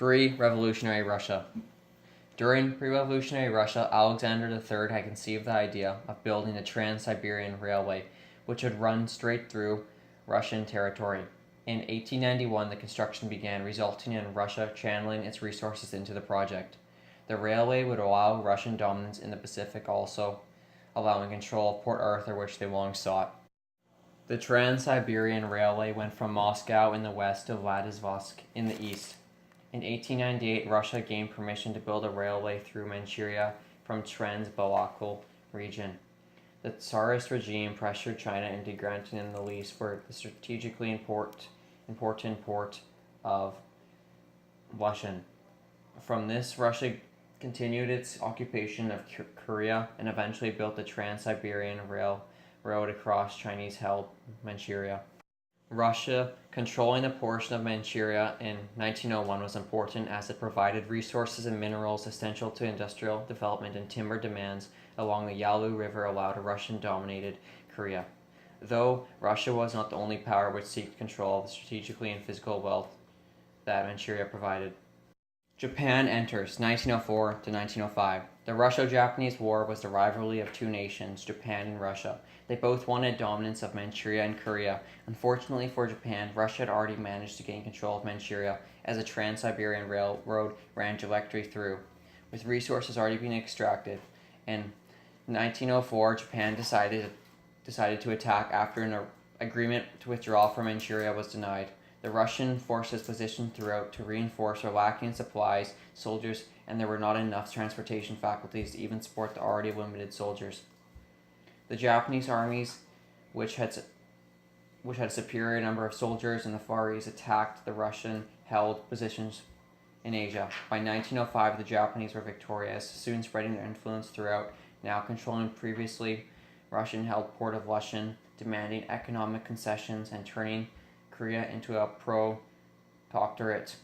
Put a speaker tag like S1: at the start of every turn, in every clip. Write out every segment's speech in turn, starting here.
S1: Pre-Revolutionary Russia. During pre-revolutionary Russia, Alexander III had conceived the idea of building the Trans-Siberian Railway, which would run straight through Russian territory. In 1891, the construction began, resulting in Russia channeling its resources into the project. The railway would allow Russian dominance in the Pacific, also allowing control of Port Arthur, which they long sought. The Trans-Siberian Railway went from Moscow in the west to Vladivostok in the east. In 1898, Russia gained permission to build a railway through Manchuria from Trans-Balakal region. The Tsarist regime pressured China into granting them the lease for the strategically important port of Vladivostok. From this, Russia continued its occupation of Korea and eventually built the Trans-Siberian Railroad across Chinese-held Manchuria. Russia controlling a portion of Manchuria in 1901 was important as it provided resources and minerals essential to industrial development, and timber demands along the Yalu River allowed a Russian-dominated Korea. Though Russia was not the only power which sought control of the strategically and physical wealth that Manchuria provided. Japan enters 1904 to 1905. The Russo-Japanese War was the rivalry of two nations, Japan and Russia. They both wanted dominance of Manchuria and Korea. Unfortunately for Japan, Russia had already managed to gain control of Manchuria as a Trans-Siberian Railroad ran directly through, with resources already being extracted. In 1904, Japan decided to attack after an agreement to withdraw from Manchuria was denied. The Russian forces positioned throughout to reinforce were lacking in supplies, soldiers, and there were not enough transportation faculties to even support the already limited soldiers. The Japanese armies, which had a superior number of soldiers in the Far East, attacked the Russian-held positions in Asia. By 1905, the Japanese were victorious, soon spreading their influence throughout, now controlling previously Russian-held port of Lushan, demanding economic concessions, and turning Korea into a protectorate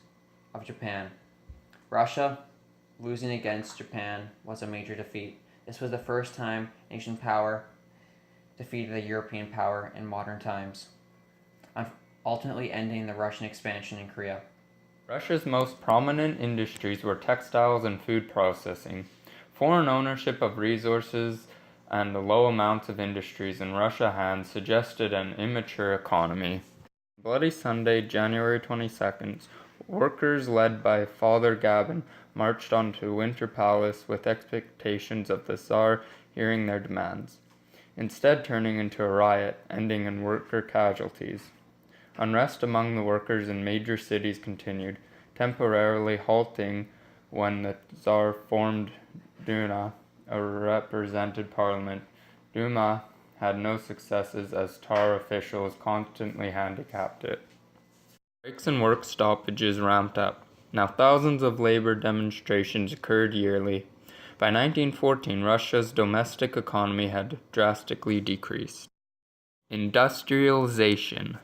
S1: of Japan. Russia losing against Japan was a major defeat. This was the first time Asian power defeated a European power in modern times, ultimately ending the Russian expansion in Korea.
S2: Russia's most prominent industries were textiles and food processing. Foreign ownership of resources and the low amounts of industries in Russia's hands suggested an immature economy. Bloody Sunday, January 22nd, workers led by Father Gabin marched onto Winter Palace with expectations of the Tsar hearing their demands, instead turning into a riot, ending in worker casualties. Unrest among the workers in major cities continued, temporarily halting when the Tsar formed Duma, a represented parliament. Duma had no successes as Tsar officials constantly handicapped it. Strikes and work stoppages ramped up. Now thousands of labor demonstrations occurred yearly. By 1914, Russia's domestic economy had drastically decreased. Industrialization.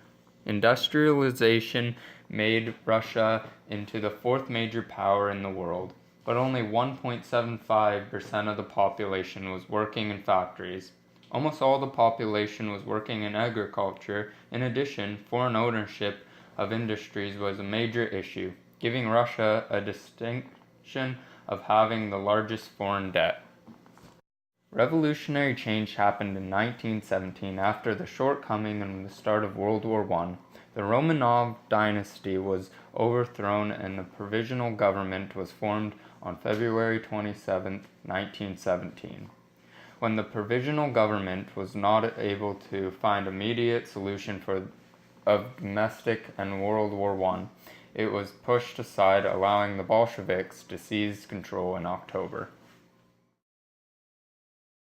S2: Industrialization made Russia into the fourth major power in the world, but only 1.75% of the population was working in factories. Almost all the population was working in agriculture. In addition, foreign ownership of industries was a major issue, giving Russia a distinction of having the largest foreign debt. Revolutionary change happened in 1917 after the shortcoming and the start of World War I. The Romanov dynasty was overthrown and the provisional government was formed on February 27, 1917. When the provisional government was not able to find immediate solution of domestic and World War I, it was pushed aside, allowing the Bolsheviks to seize control in October.